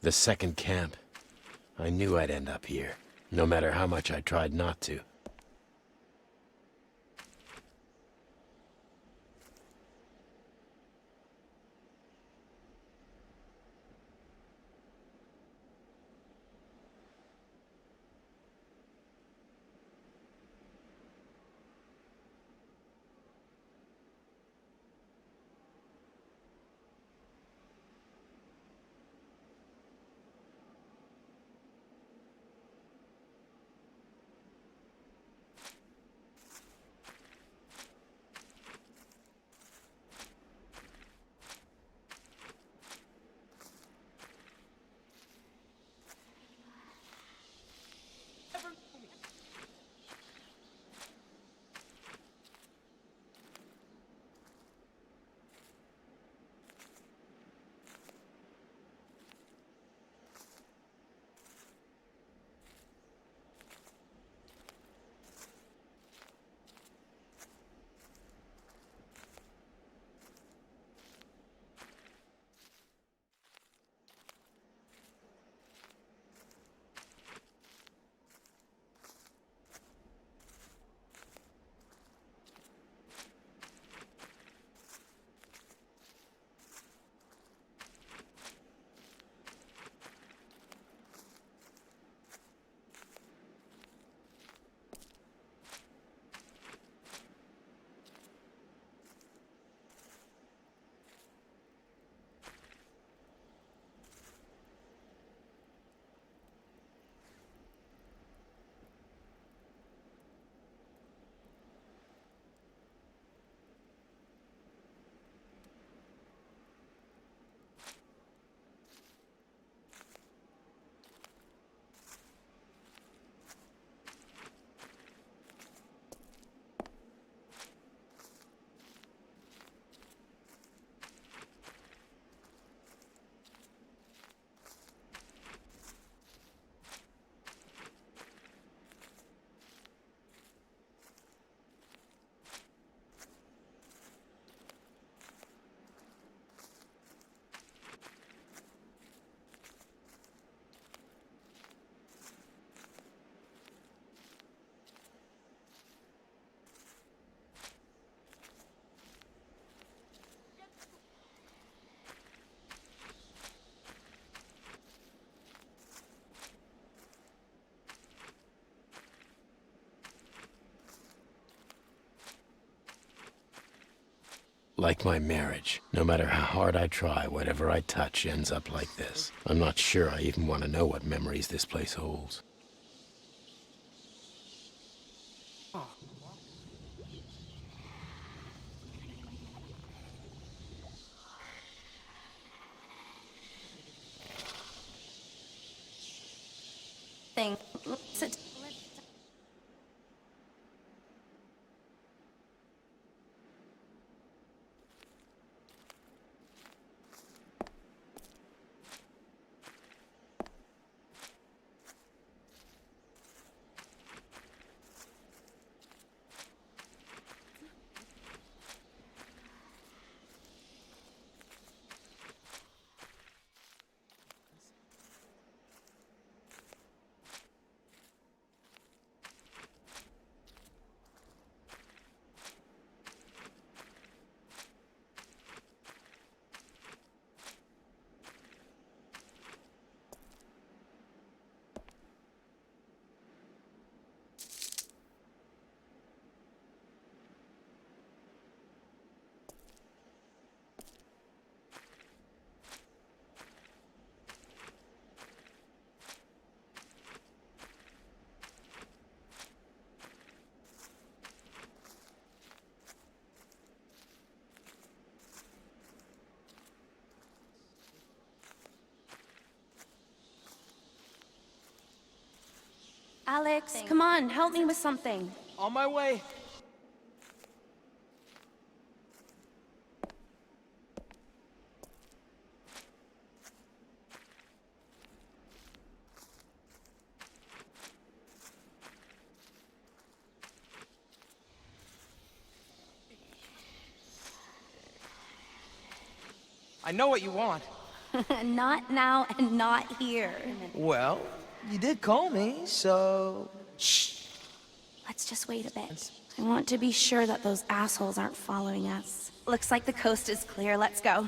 The second camp. I knew I'd end up here, no matter how much I tried not to. Like my marriage. No matter how hard I try, whatever I touch ends up like this. I'm not sure I even want to know what memories this place holds. Thing. Alex, come on, help me with something. On my way. I know what you want. Not now and not here. Well, you did call me, so... Let's just wait a bit. I want to be sure that those assholes aren't following us. Looks like the coast is clear. Let's go.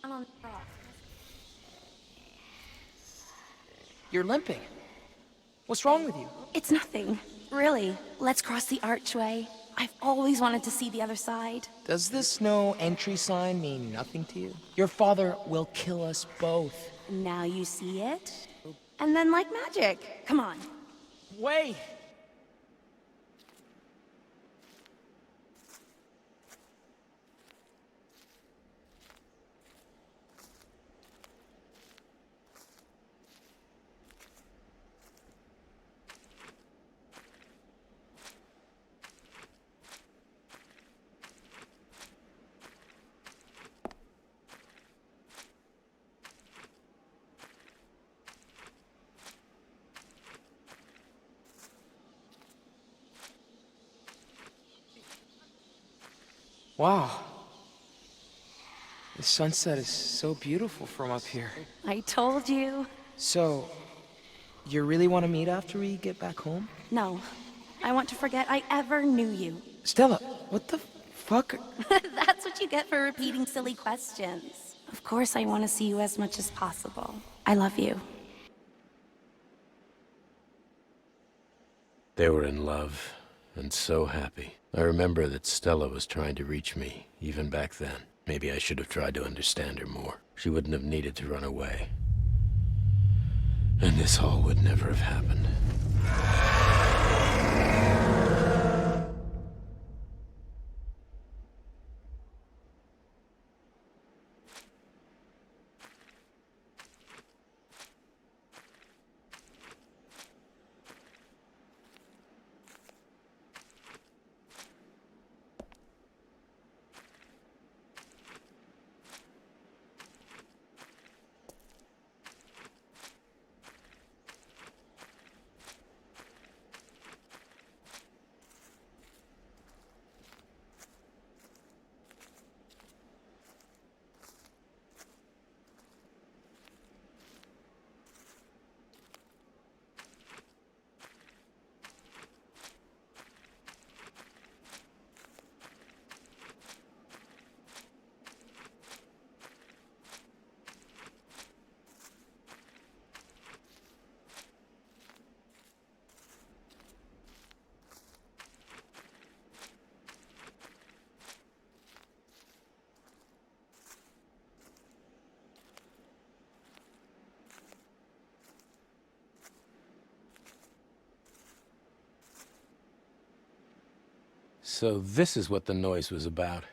I'm on the rock. You're limping. What's wrong with you? It's nothing. Really. Let's cross the archway. I've always wanted to see the other side. Does this no entry sign mean nothing to you? Your father will kill us both. Now you see it? And then like magic. Come on. Wait! Wow. The sunset is so beautiful from up here. I told you. So, you really want to meet after we get back home? No. I want to forget I ever knew you. Stella, what the fuck? That's what you get for repeating silly questions. Of course I want to see you as much as possible. I love you. They were in love, and so happy. I remember that Stella was trying to reach me, even back then. Maybe I should have tried to understand her more. She wouldn't have needed to run away. And this all would never have happened. So this is what the noise was about.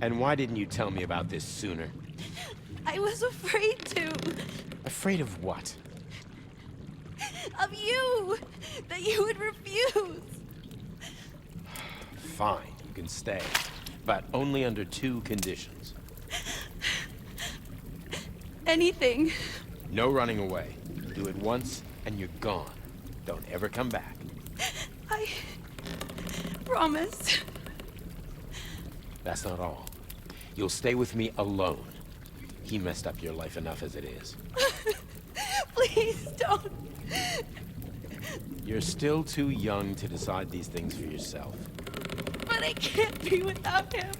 And why didn't you tell me about this sooner? I was afraid to. Afraid of what? Of you! That you would refuse! Fine, you can stay. But only under two conditions. Anything. No running away. Do it once, and you're gone. Don't ever come back. I promise. That's not all. You'll stay with me alone. He messed up your life enough as it is. Please don't. You're still too young to decide these things for yourself. But I can't be without him.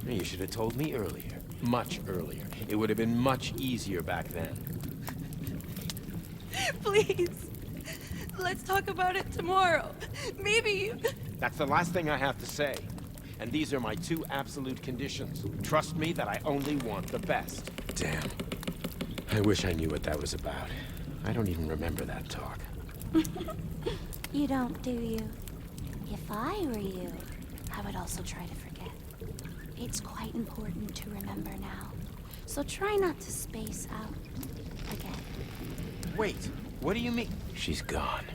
You should have told me earlier. Much earlier. It would have been much easier back then. Please. Let's talk about it tomorrow. Maybe... That's the last thing I have to say. And these are my two absolute conditions. Trust me that I only want the best. Damn. I wish I knew what that was about. I don't even remember that talk. You don't, do you? If I were you, I would also try to forget. It's quite important to remember now, so try not to space out again. Wait, what do you mean? She's gone.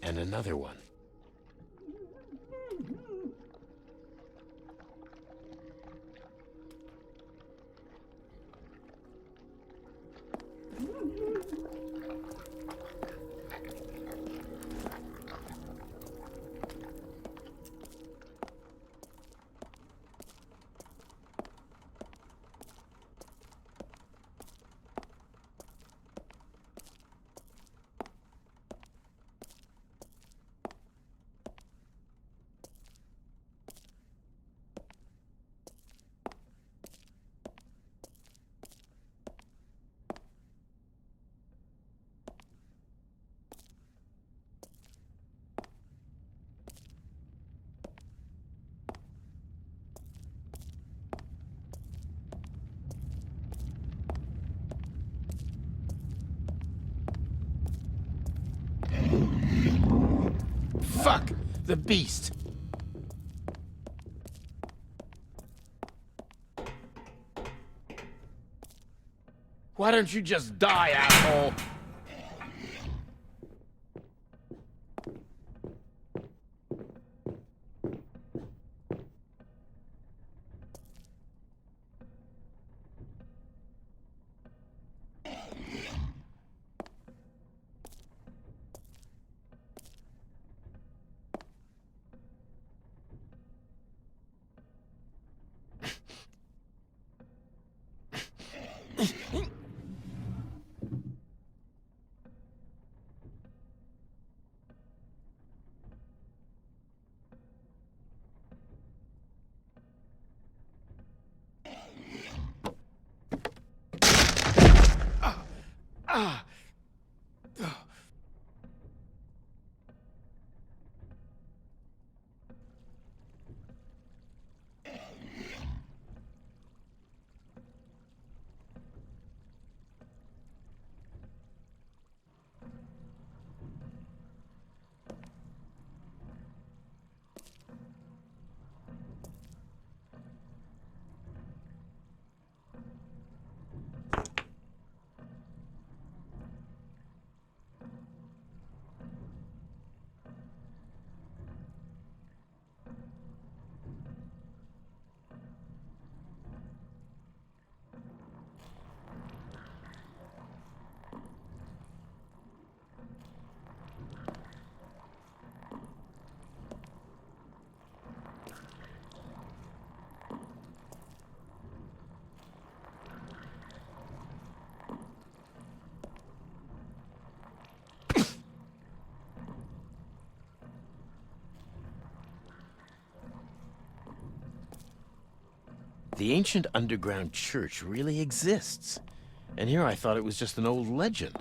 And another one. the beast! Why don't you just die, asshole? Ah! The ancient underground church really exists. And here I thought it was just an old legend.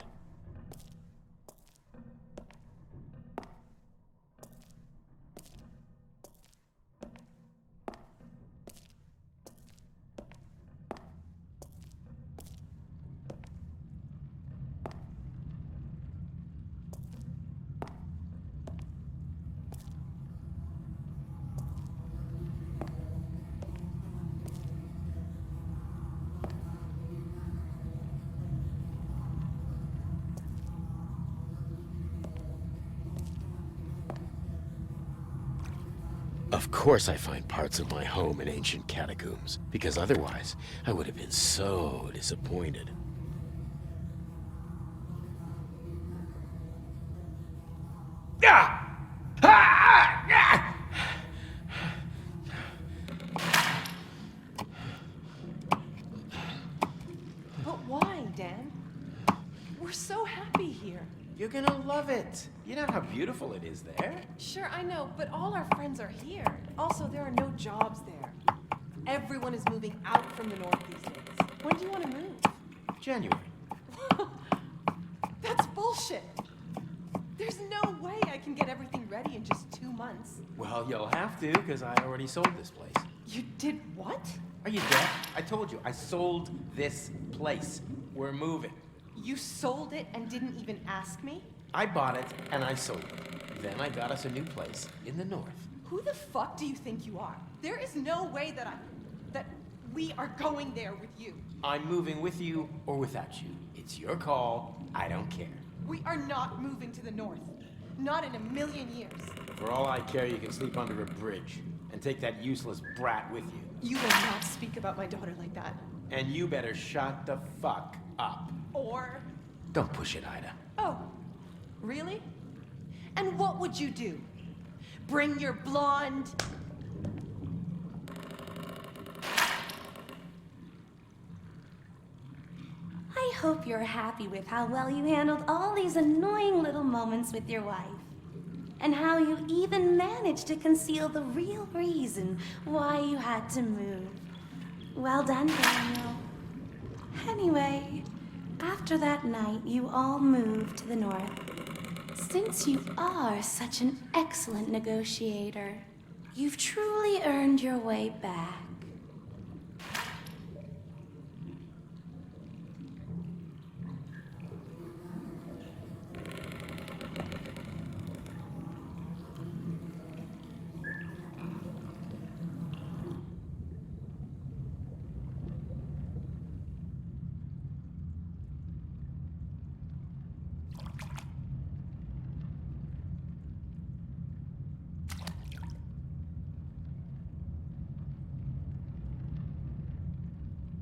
Of course I find parts of my home in ancient catacombs, because otherwise I would have been so disappointed. Ah! Ah! Ah! But why, Dan? We're so happy here. You're gonna love it. You know how beautiful it is there? Sure, I know, but all our friends are here. Also, there are no jobs there. Everyone is moving out from the north these days. When do you want to move? January. That's bullshit. There's no way I can get everything ready in just 2 months. Well, you'll have to, because I already sold this place. You did what? Are you deaf? I told you, I sold this place. We're moving. You sold it and didn't even ask me? I bought it, and I sold it. Then I got us a new place in the north. Who the fuck do you think you are? There is no way that we are going there with you. I'm moving with you or without you. It's your call. I don't care. We are not moving to the north. Not in a million years. For all I care, you can sleep under a bridge and take that useless brat with you. You will not speak about my daughter like that. And you better shut the fuck up. Or... Don't push it, Ida. Oh, really? And what would you do? Bring your blonde... I hope you're happy with how well you handled all these annoying little moments with your wife. And how you even managed to conceal the real reason why you had to move. Well done, Daniel. Anyway, after that night, you all moved to the north. Since you are such an excellent negotiator, you've truly earned your way back.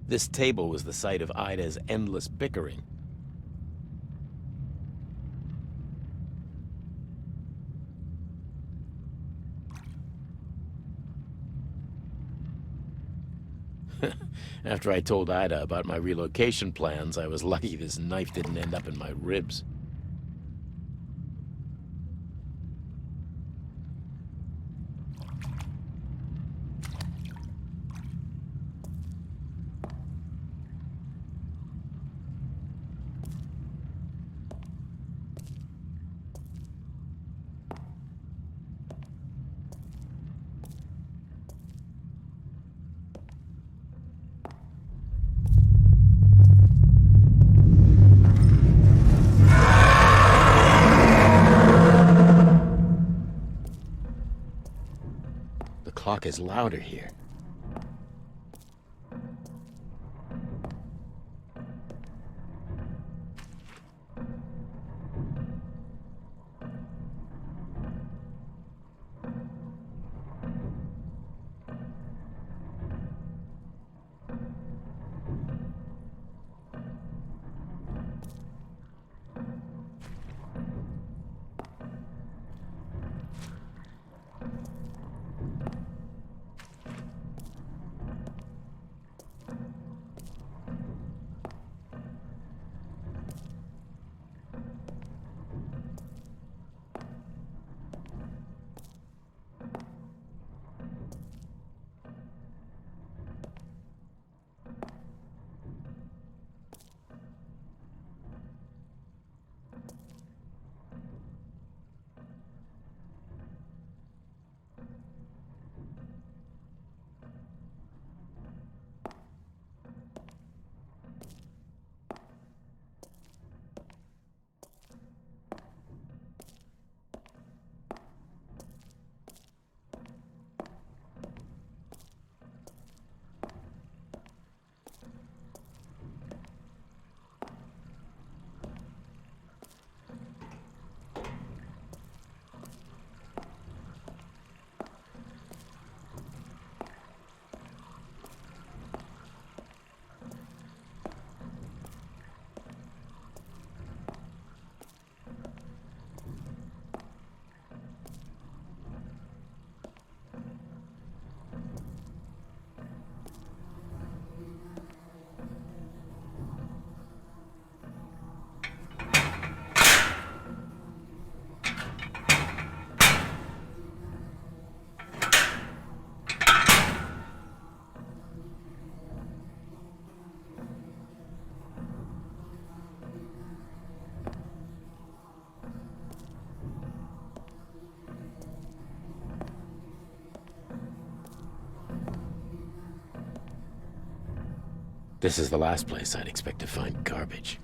This table was the site of Ida's endless bickering. After I told Ida about my relocation plans, I was lucky this knife didn't end up in my ribs. The clock is louder here. This is the last place I'd expect to find garbage.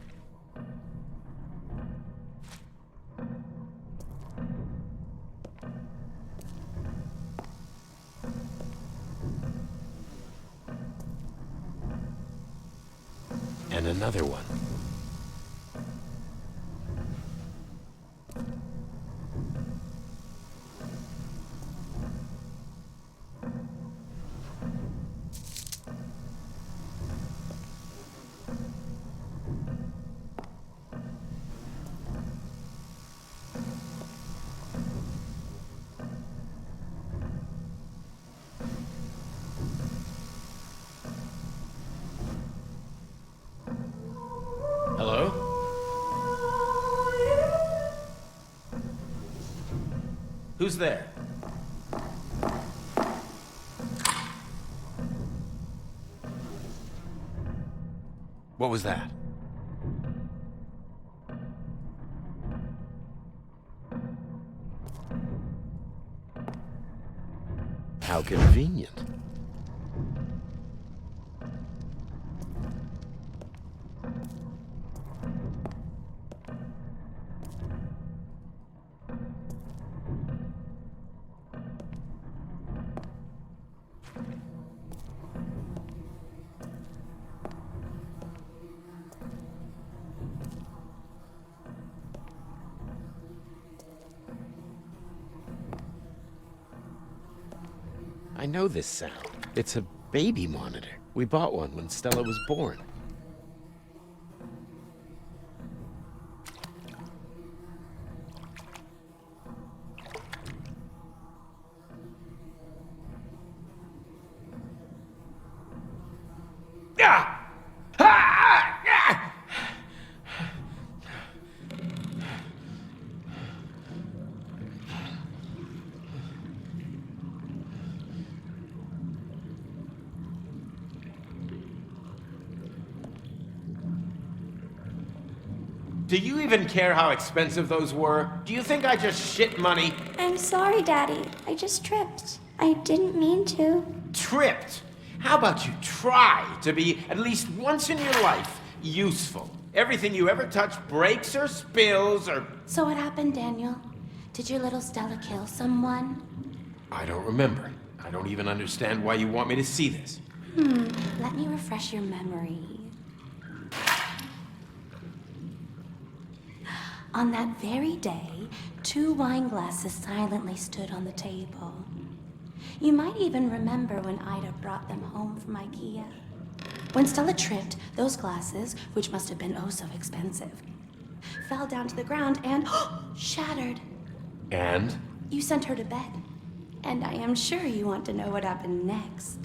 And another one. Hello? Who's there? What was that? How convenient. I know this sound. It's a baby monitor. We bought one when Stella was born. Ah! Ah! Ah! Do you even care how expensive those were? Do you think I just shit money? I'm sorry, Daddy. I just tripped. I didn't mean to. Tripped? How about you try to be, at least once in your life, useful? Everything you ever touch breaks or spills or... So what happened, Daniel? Did your little Stella kill someone? I don't remember. I don't even understand why you want me to see this. Let me refresh your memory. On that very day, 2 wine glasses silently stood on the table. You might even remember when Ida brought them home from IKEA. When Stella tripped, those glasses, which must have been oh so expensive, fell down to the ground and shattered. And? You sent her to bed. And I am sure you want to know what happened next.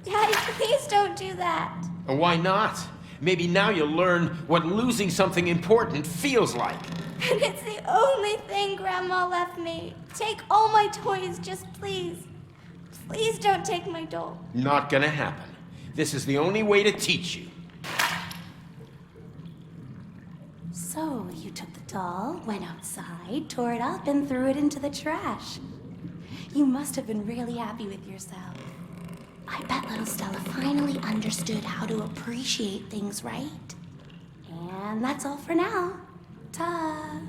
Daddy, please don't do that. Why not? Maybe now you'll learn what losing something important feels like. And it's the only thing Grandma left me. Take all my toys, just please. Please don't take my doll. Not gonna happen. This is the only way to teach you. So you took the doll, went outside, tore it up, and threw it into the trash. You must have been really happy with yourself. I bet little Stella finally understood how to appreciate things, right? And that's all for now. Ta!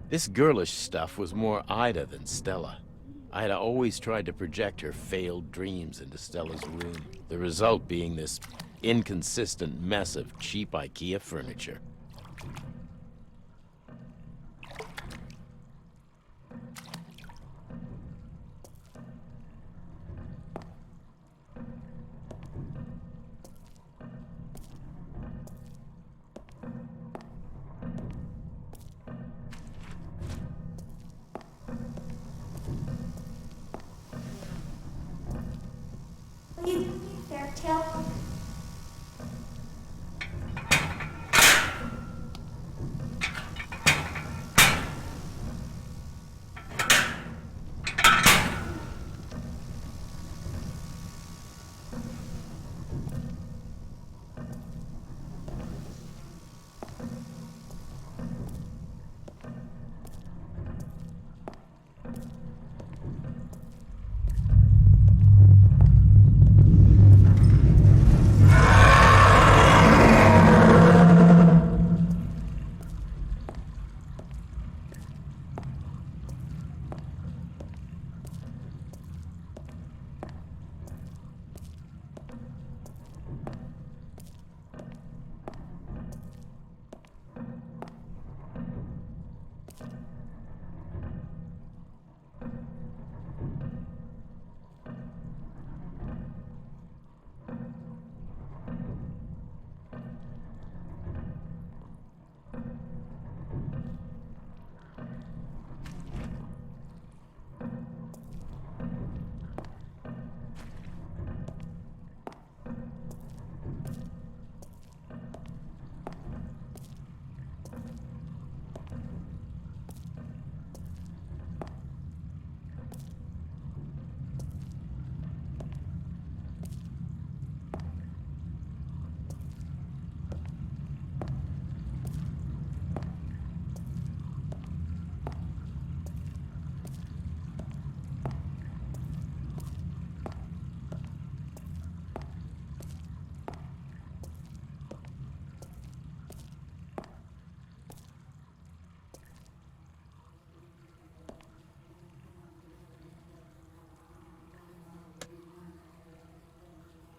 This girlish stuff was more Ida than Stella. Ida always tried to project her failed dreams into Stella's room, the result being this inconsistent mess of cheap IKEA furniture. You fairy tale.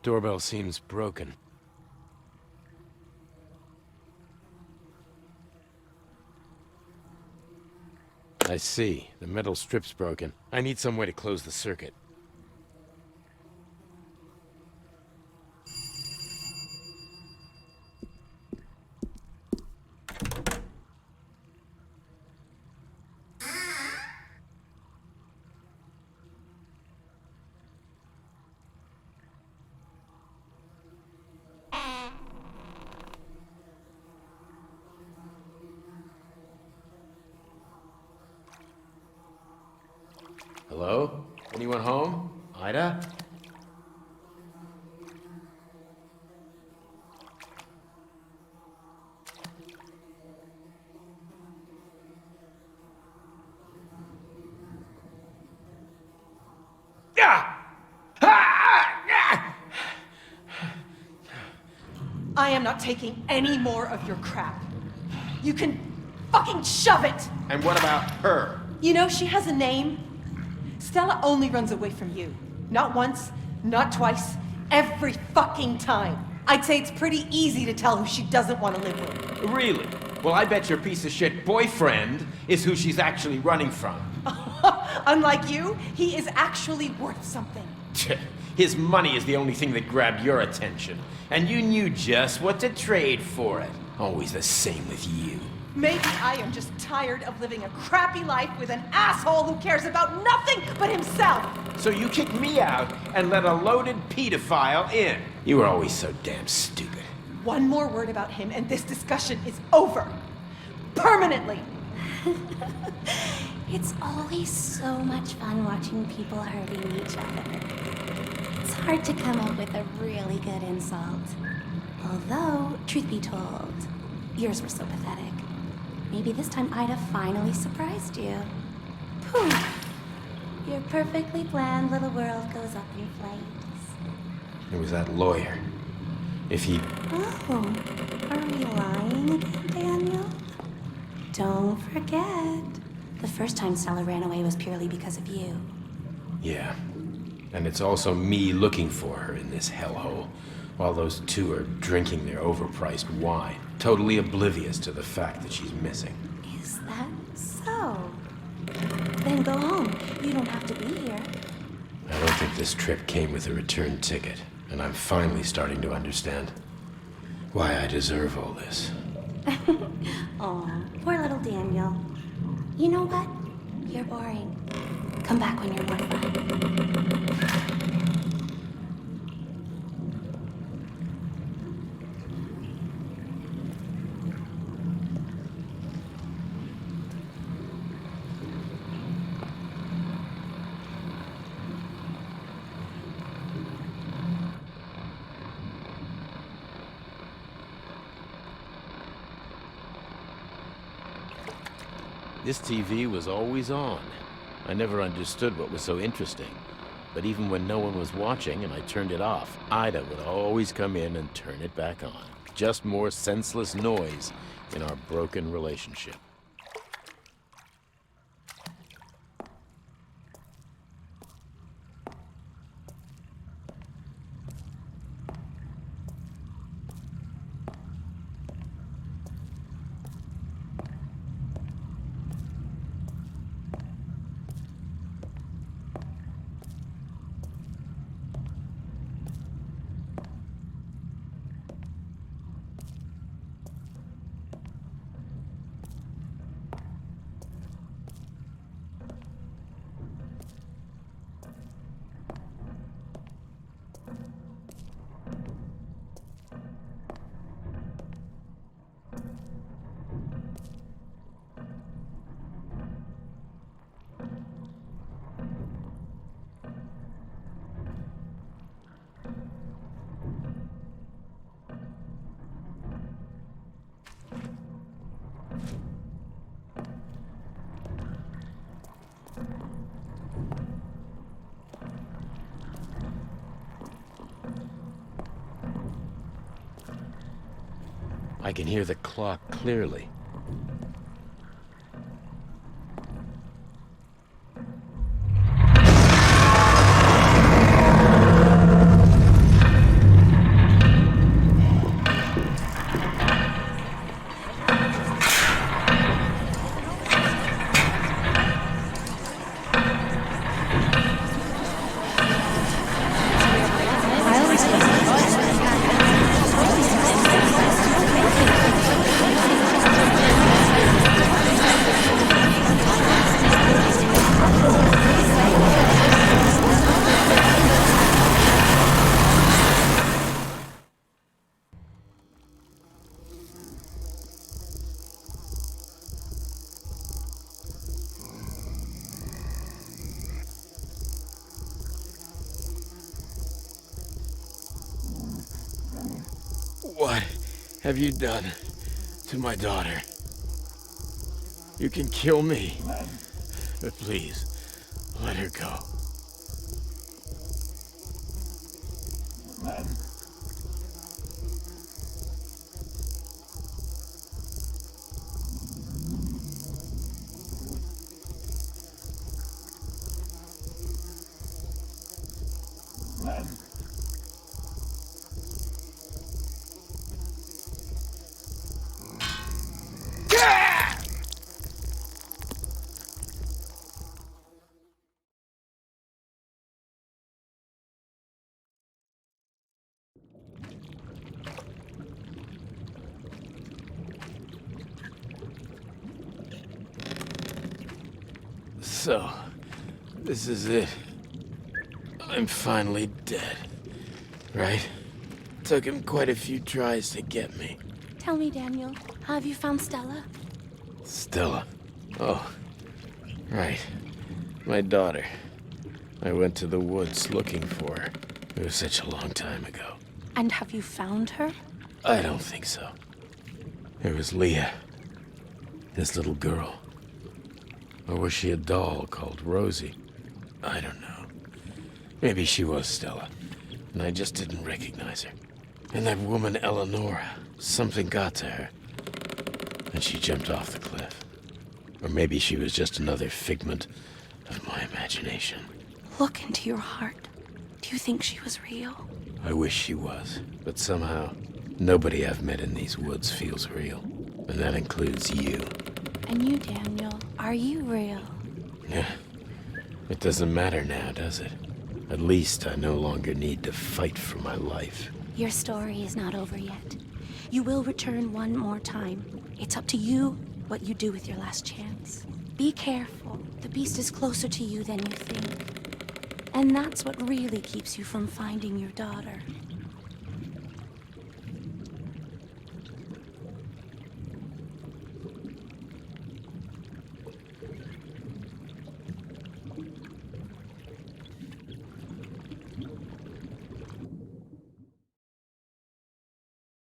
Doorbell seems broken. I see. The metal strip's broken. I need some way to close the circuit. Hello? Anyone home? Ida? I am not taking any more of your crap. You can fucking shove it! And what about her? You know, she has a name. Stella only runs away from you. Not once, not twice, every fucking time. I'd say it's pretty easy to tell who she doesn't want to live with. Really? Well, I bet your piece of shit boyfriend is who she's actually running from. Unlike you, he is actually worth something. His money is the only thing that grabbed your attention. And you knew just what to trade for it. Always the same with you. Maybe I am just tired of living a crappy life with an asshole who cares about nothing but himself. So you kicked me out and let a loaded pedophile in. You were always so damn stupid. One more word about him and this discussion is over. Permanently. It's always so much fun watching people hurting each other. It's hard to come up with a really good insult. Although, truth be told, yours were so pathetic. Maybe this time Ida finally surprised you. Poof! Your perfectly planned little world goes up in flames. It was that lawyer. If he... Oh, are we lying again, Daniel? Don't forget, the first time Stella ran away was purely because of you. Yeah. And it's also me looking for her in this hellhole, while those two are drinking their overpriced wine, totally oblivious to the fact that she's missing. Is that so? Then go home. You don't have to be here. I don't think this trip came with a return ticket, and I'm finally starting to understand why I deserve all this. Aw, poor little Daniel. You know what? You're boring. Come back when you're more fun. This TV was always on. I never understood what was so interesting. But even when no one was watching and I turned it off, Ida would always come in and turn it back on. Just more senseless noise in our broken relationship. I can hear the clock clearly. What have you done to my daughter? You can kill me, but please, let her go. So, this is it. I'm finally dead. Right? Took him quite a few tries to get me. Tell me, Daniel, have you found Stella? Stella. Oh, right. My daughter. I went to the woods looking for her. It was such a long time ago. And have you found her? I don't think so. There was Leah. This little girl. Or was she a doll called Rosie? I don't know. Maybe she was Stella, and I just didn't recognize her. And that woman Eleonora, something got to her, and she jumped off the cliff. Or maybe she was just another figment of my imagination. Look into your heart. Do you think she was real? I wish she was, but somehow, nobody I've met in these woods feels real. And that includes you. And you, Daniel, are you real? Yeah. It doesn't matter now, does it? At least I no longer need to fight for my life. Your story is not over yet. You will return one more time. It's up to you what you do with your last chance. Be careful. The beast is closer to you than you think. And that's what really keeps you from finding your daughter.